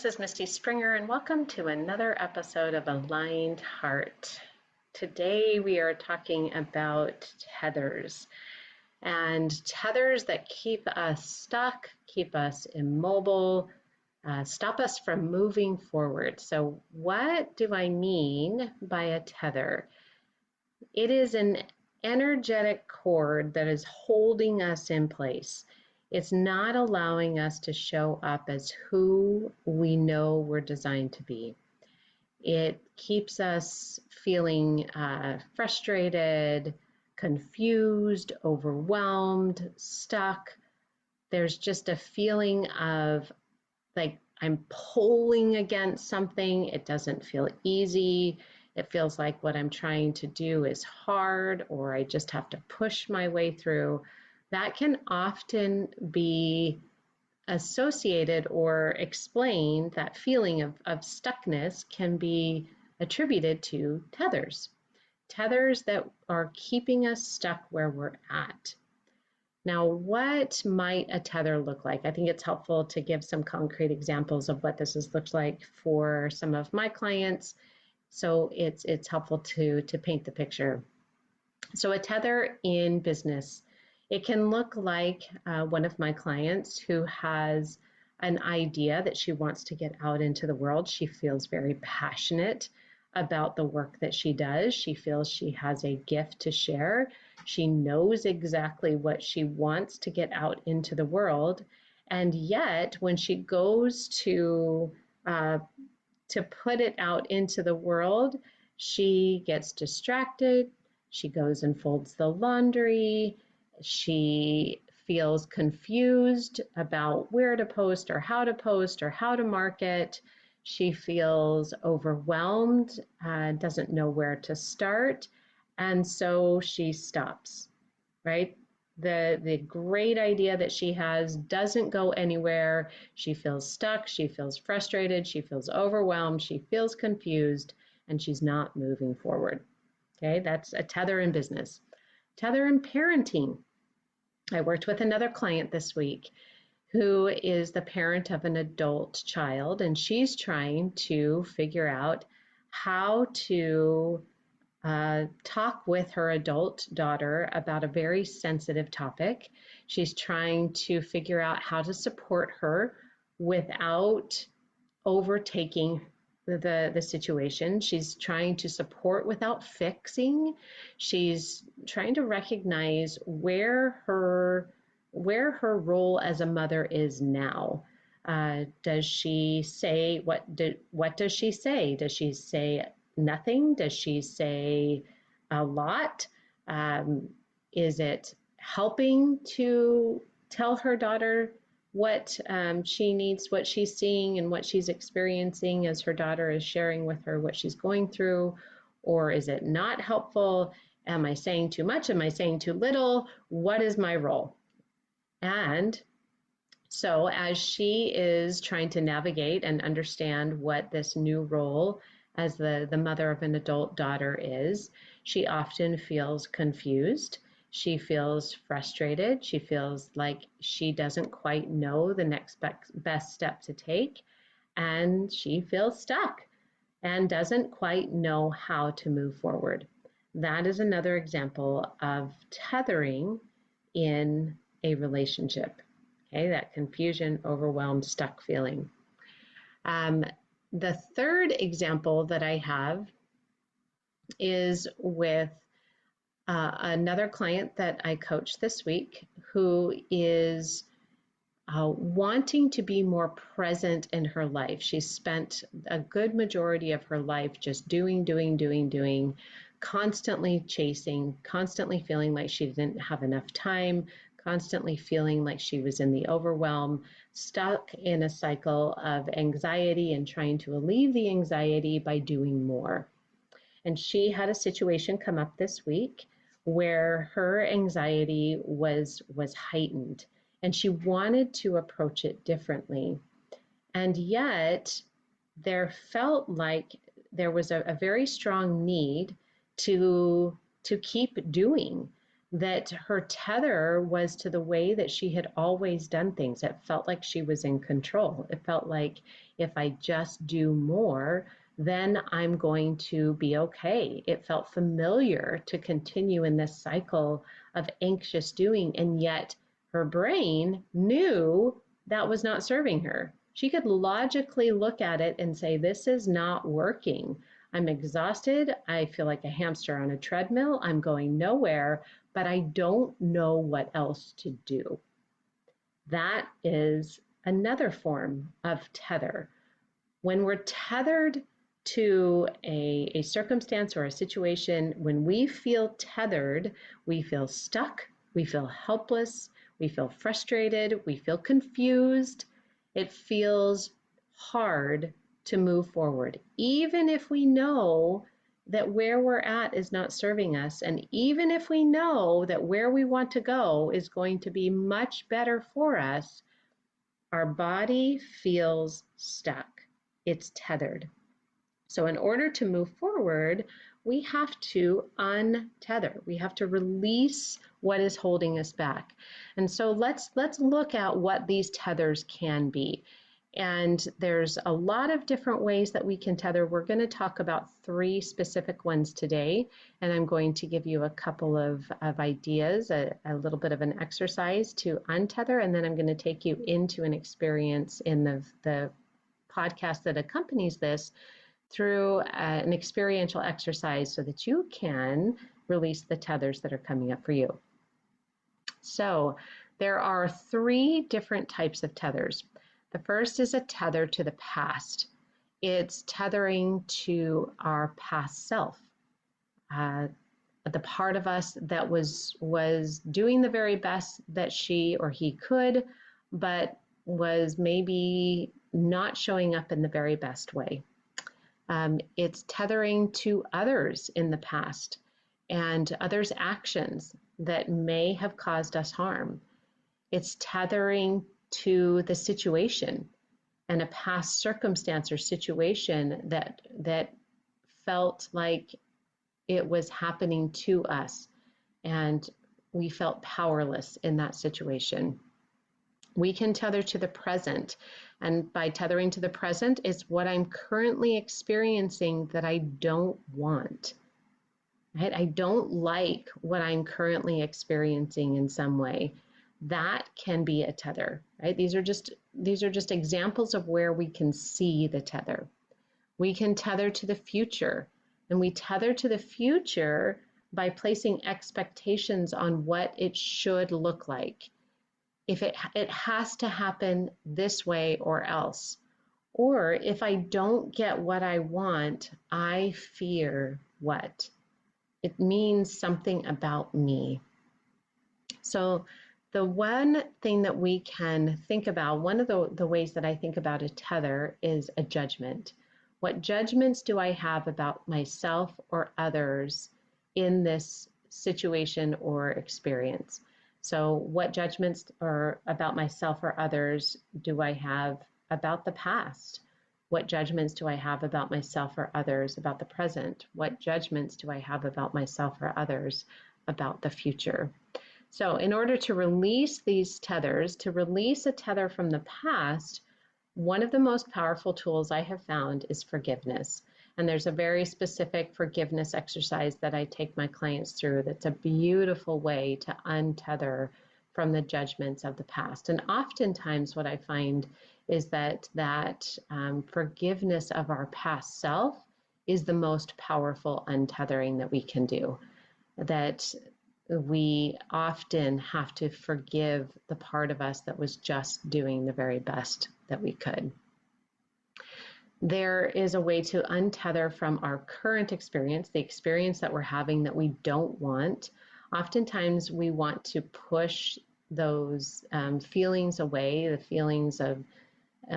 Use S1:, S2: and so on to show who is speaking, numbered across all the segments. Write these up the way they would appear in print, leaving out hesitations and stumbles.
S1: this is Misty Springer, and welcome to another episode of Aligned Heart. Today we are talking about tethers, and tethers that keep us stuck, keep us immobile, stop us from moving forward. So what do I mean by a tether? It is an energetic cord that is holding us in place. It's not allowing us to show up as who we know we're designed to be. It keeps us feeling frustrated, confused, overwhelmed, stuck. There's just a feeling of like I'm pulling against something. It doesn't feel easy. It feels like what I'm trying to do is hard, or I just have to push my way through. That can often be associated or explained, that feeling of stuckness can be attributed to tethers. Tethers that are keeping us stuck where we're at. Now, what might a tether look like? I think it's helpful to give some concrete examples of what this has looked like for some of my clients. So it's helpful to paint the picture. So a tether in business, it can look like one of my clients who has an idea that she wants to get out into the world. She feels very passionate about the work that she does. She feels she has a gift to share. She knows exactly what she wants to get out into the world. And yet, when she goes to put it out into the world, she gets distracted. She goes and folds the laundry. She feels confused about where to post or how to market. She feels overwhelmed, doesn't know where to start, and so she stops, right? The great idea that she has doesn't go anywhere. She feels stuck, she feels frustrated, she feels overwhelmed, she feels confused, and she's not moving forward. Okay, that's a tether in business. Tether in parenting. I worked with another client this week who is the parent of an adult child, and she's trying to figure out how to talk with her adult daughter about a very sensitive topic. She's trying to figure out how to support her without overtaking the situation. She's trying to support without fixing. She's trying to recognize where her role as a mother is now. Does she say what does she say? Does she say nothing? Does she say a lot? Is it helping to tell her daughter what she needs, what she's seeing and what she's experiencing as her daughter is sharing with her what she's going through? Or is it not helpful? Am I saying too much? Am I saying too little? What is my role? And so as she is trying to navigate and understand what this new role as the mother of an adult daughter is, she often feels confused. She feels frustrated. She feels like she doesn't quite know the next best step to take. And she feels stuck and doesn't quite know how to move forward. That is another example of tethering in a relationship. Okay, that confusion, overwhelmed, stuck feeling. The third example that I have is with another client that I coached this week who is wanting to be more present in her life. She spent a good majority of her life just doing, constantly chasing, constantly feeling like she didn't have enough time, constantly feeling like she was in the overwhelm, stuck in a cycle of anxiety and trying to alleviate the anxiety by doing more. And she had a situation come up this week where her anxiety was heightened and she wanted to approach it differently. And yet there felt like there was a very strong need to keep doing, that her tether was to the way that she had always done things. It felt like she was in control. It felt like if I just do more, then I'm going to be okay. It felt familiar to continue in this cycle of anxious doing, and yet her brain knew that was not serving her. She could logically look at it and say, this is not working. I'm exhausted. I feel like a hamster on a treadmill. I'm going nowhere, but I don't know what else to do. That is another form of tether. When we're tethered to a circumstance or a situation, when we feel tethered, we feel stuck, we feel helpless, we feel frustrated, we feel confused. It feels hard to move forward, even if we know that where we're at is not serving us, and even if we know that where we want to go is going to be much better for us, our body feels stuck. It's tethered. So in order to move forward, we have to untether. We have to release what is holding us back. And so let's look at what these tethers can be. And there's a lot of different ways that we can tether. We're going to talk about 3 specific ones today, and I'm going to give you a couple of ideas, a little bit of an exercise to untether, and then I'm going to take you into an experience in the podcast that accompanies this through an experiential exercise so that you can release the tethers that are coming up for you. So there are 3 different types of tethers. The first is a tether to the past. It's tethering to our past self, the part of us that was doing the very best that she or he could, but was maybe not showing up in the very best way. It's tethering to others in the past and others' actions that may have caused us harm. It's tethering to the situation and a past circumstance or situation that felt like it was happening to us and we felt powerless in that situation. We can tether to the present, and by tethering to the present is what I'm currently experiencing that I don't want. Right? I don't like what I'm currently experiencing in some way. That can be a tether, right? These are just examples of where we can see the tether. We can tether to the future, and we tether to the future by placing expectations on what it should look like. If it has to happen this way or else, or if I don't get what I want, I fear what? It means something about me. So the one thing that we can think about, one of the ways that I think about a tether is a judgment. What judgments do I have about myself or others in this situation or experience? So what judgments are about myself or others do I have about the past? What judgments do I have about myself or others about the present? What judgments do I have about myself or others about the future? So in order to release these tethers, to release a tether from the past, one of the most powerful tools I have found is forgiveness. And there's a very specific forgiveness exercise that I take my clients through that's a beautiful way to untether from the judgments of the past. And oftentimes what I find is that forgiveness of our past self is the most powerful untethering that we can do. That we often have to forgive the part of us that was just doing the very best that we could. There is a way to untether from our current experience, the experience that we're having that we don't want. Oftentimes we want to push those feelings away, the feelings of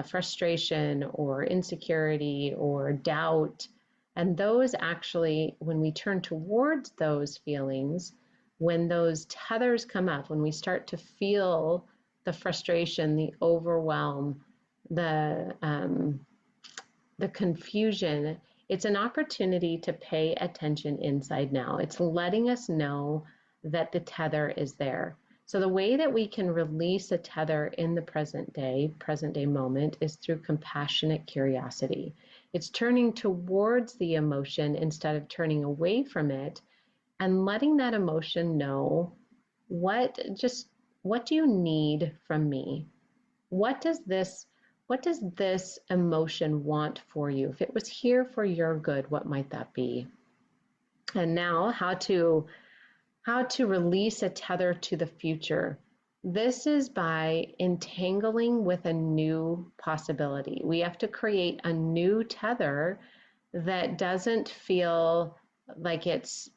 S1: frustration or insecurity or doubt. And those actually, when we turn towards those feelings, when those tethers come up, when we start to feel the frustration, the overwhelm, the confusion, it's an opportunity to pay attention inside now. It's letting us know that the tether is there. So the way that we can release a tether in the present day moment, is through compassionate curiosity. It's turning towards the emotion instead of turning away from it, and letting that emotion know what do you need from me? What does this emotion want for you? If it was here for your good, what might that be? And now how to release a tether to the future. This is by entangling with a new possibility. We have to create a new tether that doesn't feel like it's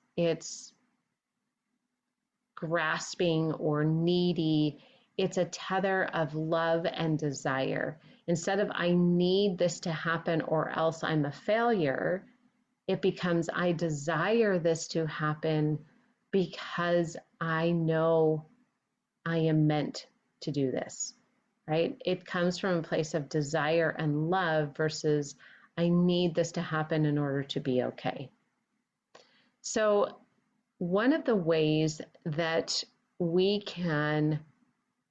S1: grasping or needy. It's a tether of love and desire. Instead of I need this to happen or else I'm a failure, it becomes I desire this to happen because I know I am meant to do this, right? It comes from a place of desire and love versus I need this to happen in order to be okay. So one of the ways that we can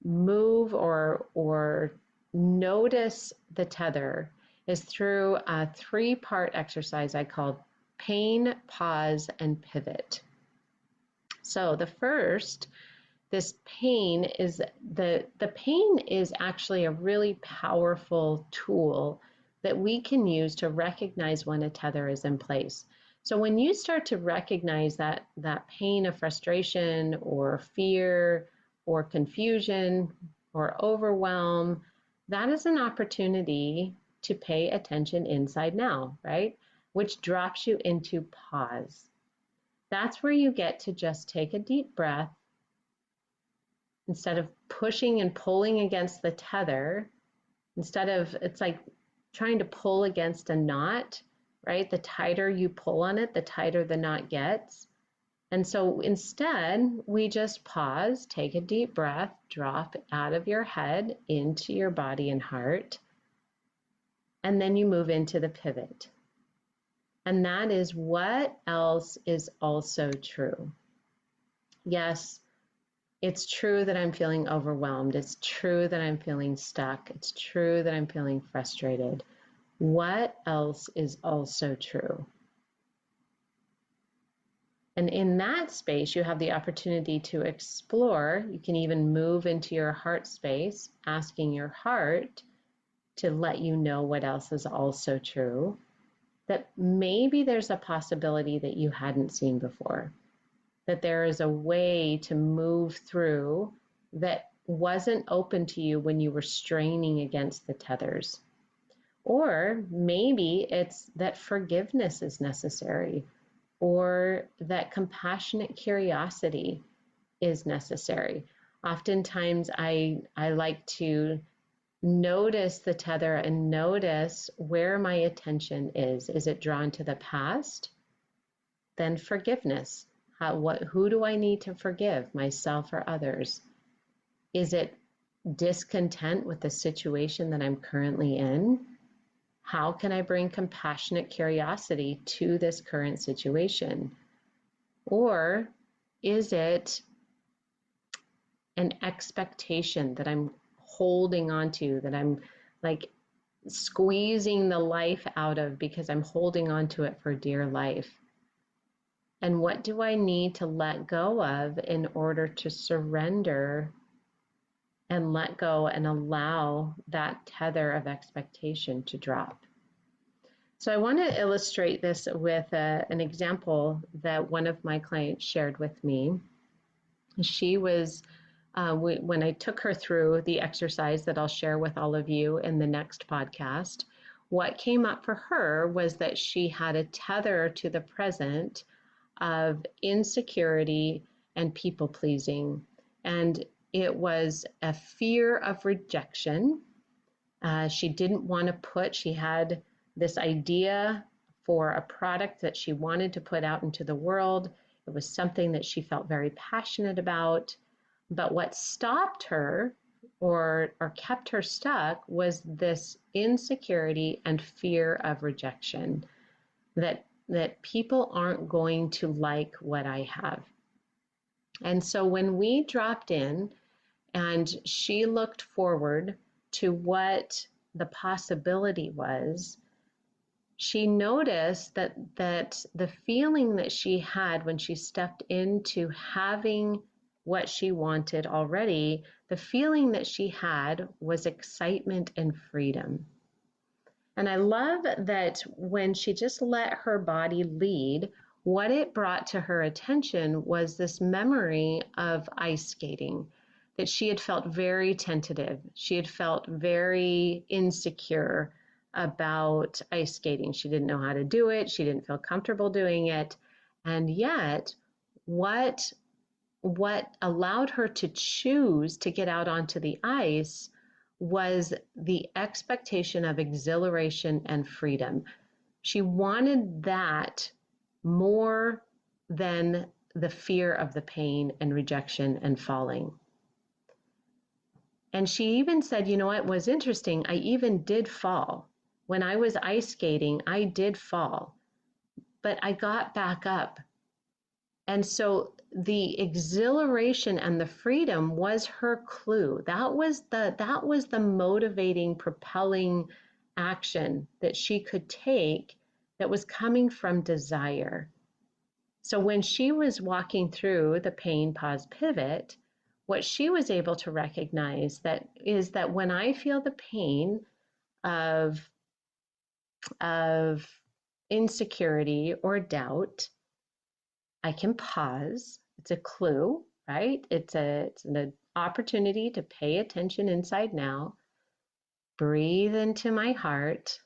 S1: move or notice the tether is through a 3-part exercise I call pain, pause, and pivot. So the first, this pain is the pain is actually a really powerful tool that we can use to recognize when a tether is in place. So when you start to recognize that pain of frustration or fear or confusion or overwhelm, that is an opportunity to pay attention inside now, right? Which drops you into pause. That's where you get to just take a deep breath. Instead of pushing and pulling against the tether, it's like trying to pull against a knot, right? The tighter you pull on it, the tighter the knot gets. And so instead, we just pause, take a deep breath, drop out of your head into your body and heart, and then you move into the pivot. And that is what else is also true. Yes, it's true that I'm feeling overwhelmed. It's true that I'm feeling stuck. It's true that I'm feeling frustrated. What else is also true? And in that space, you have the opportunity to explore. You can even move into your heart space, asking your heart to let you know what else is also true. That maybe there's a possibility that you hadn't seen before. That there is a way to move through that wasn't open to you when you were straining against the tethers. Or maybe it's that forgiveness is necessary, or that compassionate curiosity is necessary. Oftentimes I like to notice the tether and notice where my attention is. Is it drawn to the past? Then forgiveness. Who do I need to forgive, myself or others? Is it discontent with the situation that I'm currently in? How can I bring compassionate curiosity to this current situation? Or is it an expectation that I'm holding on to, that I'm like squeezing the life out of because I'm holding on to it for dear life? And what do I need to let go of in order to surrender and let go and allow that tether of expectation to drop? So I want to illustrate this with an example that one of my clients shared with me. She was, when I took her through the exercise that I'll share with all of you in the next podcast, what came up for her was that she had a tether to the present of insecurity and people pleasing. And it was a fear of rejection. She didn't want to she had this idea for a product that she wanted to put out into the world. It was something that she felt very passionate about. But what stopped her or kept her stuck was this insecurity and fear of rejection, that people aren't going to like what I have. And so when we dropped in and she looked forward to what the possibility was, she noticed that the feeling that she had when she stepped into having what she wanted already, the feeling that she had was excitement and freedom. And I love that when she just let her body lead, what it brought to her attention was this memory of ice skating, that she had felt very tentative. She had felt very insecure about ice skating. She didn't know how to do it. She didn't feel comfortable doing it. And yet, what what allowed her to choose to get out onto the ice was the expectation of exhilaration and freedom. She wanted that more than the fear of the pain and rejection and falling. And she even said, you know what was interesting? I even did fall. When I was ice skating, I did fall, but I got back up. And so the exhilaration and the freedom was her clue. That was the motivating, propelling action that she could take that was coming from desire. So when she was walking through the pain, pause, pivot, what she was able to recognize that is that when I feel the pain of of insecurity or doubt, I can pause. It's a clue, right? It's an opportunity to pay attention inside now, breathe into my heart,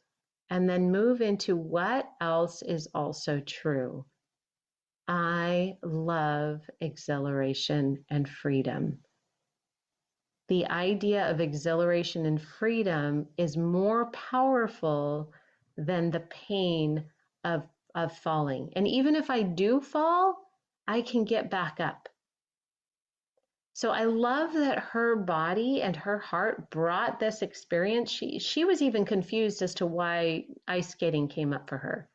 S1: and then move into what else is also true. I love exhilaration and freedom. The idea of exhilaration and freedom is more powerful than the pain of falling. And even if I do fall, I can get back up. So I love that her body and her heart brought this experience. She was even confused as to why ice skating came up for her.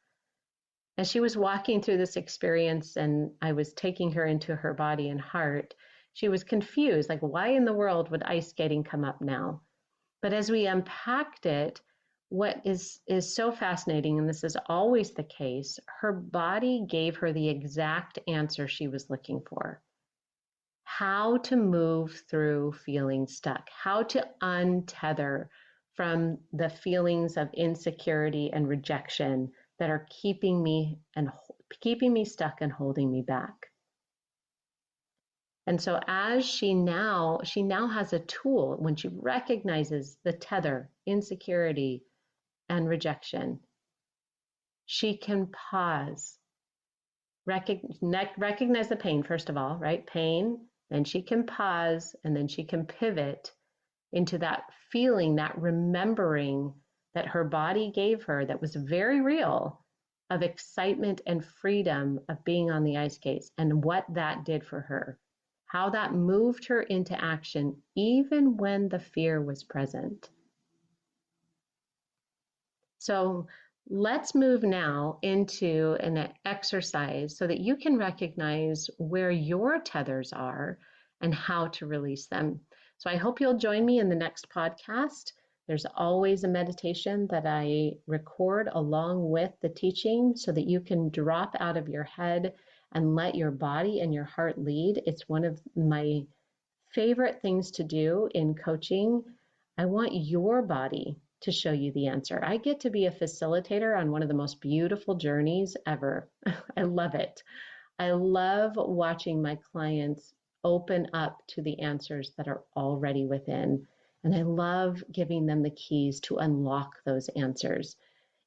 S1: As she was walking through this experience and I was taking her into her body and heart, she was confused, like, why in the world would ice skating come up now? But as we unpacked it, what is so fascinating, and this is always the case, her body gave her the exact answer she was looking for. How to move through feeling stuck, how to untether from the feelings of insecurity and rejection that are keeping me stuck and holding me back. And so as she now has a tool when she recognizes the tether, insecurity and rejection, she can pause, recognize the pain first of all, right? Pain, then she can pause, and then she can pivot into that feeling, that remembering that her body gave her that was very real, of excitement and freedom of being on the ice skates, and what that did for her, how that moved her into action even when the fear was present. So let's move now into an exercise so that you can recognize where your tethers are and how to release them. So I hope you'll join me in the next podcast. There's always a meditation that I record along with the teaching so that you can drop out of your head and let your body and your heart lead. It's one of my favorite things to do in coaching. I want your body to show you the answer. I get to be a facilitator on one of the most beautiful journeys ever. I love it. I love watching my clients open up to the answers that are already within. And I love giving them the keys to unlock those answers.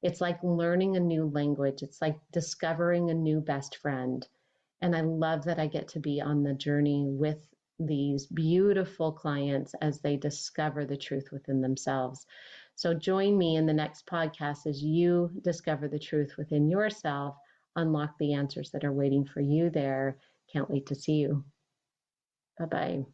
S1: It's like learning a new language. It's like discovering a new best friend. And I love that I get to be on the journey with these beautiful clients as they discover the truth within themselves. So join me in the next podcast as you discover the truth within yourself, unlock the answers that are waiting for you there. Can't wait to see you. Bye-bye.